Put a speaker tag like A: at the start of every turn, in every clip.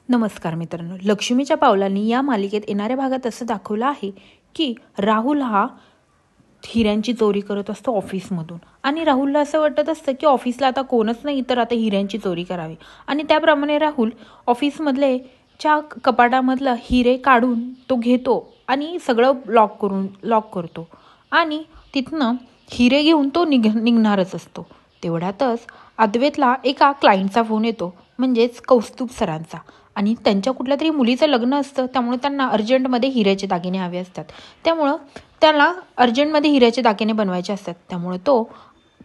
A: नमस्कार मित्रांनो, लक्ष्मीच्या पावलांनी या मालिकेत येणाऱ्या भागात असं दाखवलं आहे की राहुल हा हिऱ्यांची चोरी करत असतो ऑफिसमधून आणि राहुलला असं वाटत असतं की ऑफिसला आता कोणच नाही तर आता हिऱ्यांची चोरी करावी आणि त्याप्रमाणे राहुल ऑफिसमधले च्या कपाटामधलं हिरे काढून तो घेतो आणि सगळं लॉक करतो आणि तिथनं हिरे घेऊन तो निघणारच असतो. तेवढ्यातच अद्वैतला एका क्लायंटचा फोन येतो, म्हणजेच कौस्तुभ सरांचा, आणि त्यांच्या कुठल्या तरी मुलीचं लग्न असतं, त्यामुळे त्यांना अर्जंटमध्ये हिऱ्याचे दागिने हवे असतात. त्यामुळं त्याला अर्जंटमध्ये हिऱ्याचे दागिने बनवायचे असतात. त्यामुळे तो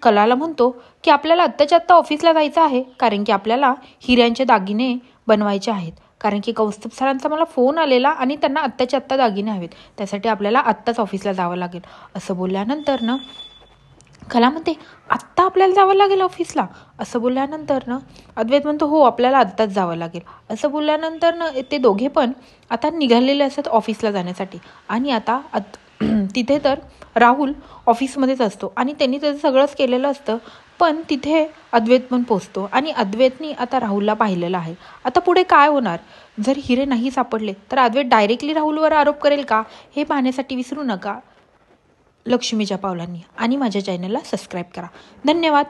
A: कलाला म्हणतो की आपल्याला आत्ताच्या आत्ता ऑफिसला जायचं आहे, कारण की आपल्याला हिऱ्यांचे दागिने बनवायचे आहेत, कारण की कौस्तुभ सरांचा मला फोन आलेला आणि त्यांना आत्ताच्या आत्ता दागिने हवेत, त्यासाठी आपल्याला आत्ताच ऑफिसला जावं लागेल. असं बोलल्यानंतर ना कला म्हणते, आत्ता आपल्याला जावं लागेल ऑफिसला? असं बोलल्यानंतर ना अद्वैत म्हणतो, हो आपल्याला आत्ताच जावं लागेल. असं बोलल्यानंतर ना ते दोघे पण आता निघालेले असतात ऑफिसला जाण्यासाठी. आणि आता तिथे तर राहुल ऑफिसमध्येच असतो आणि त्यांनी त्याचं सगळंच केलेलं असतं, पण तिथे अद्वैत पण पोचतो आणि अद्वैतनी आता राहुलला पाहिलेलं आहे. आता पुढे काय होणार? जर हिरे नाही सापडले तर अद्वैत डायरेक्टली राहुलवर आरोप करेल का? हे पाहण्यासाठी विसरू नका लक्ष्मीच्या पावलांनी आणि माझ्या चॅनलला सबस्क्राईब करा. धन्यवाद.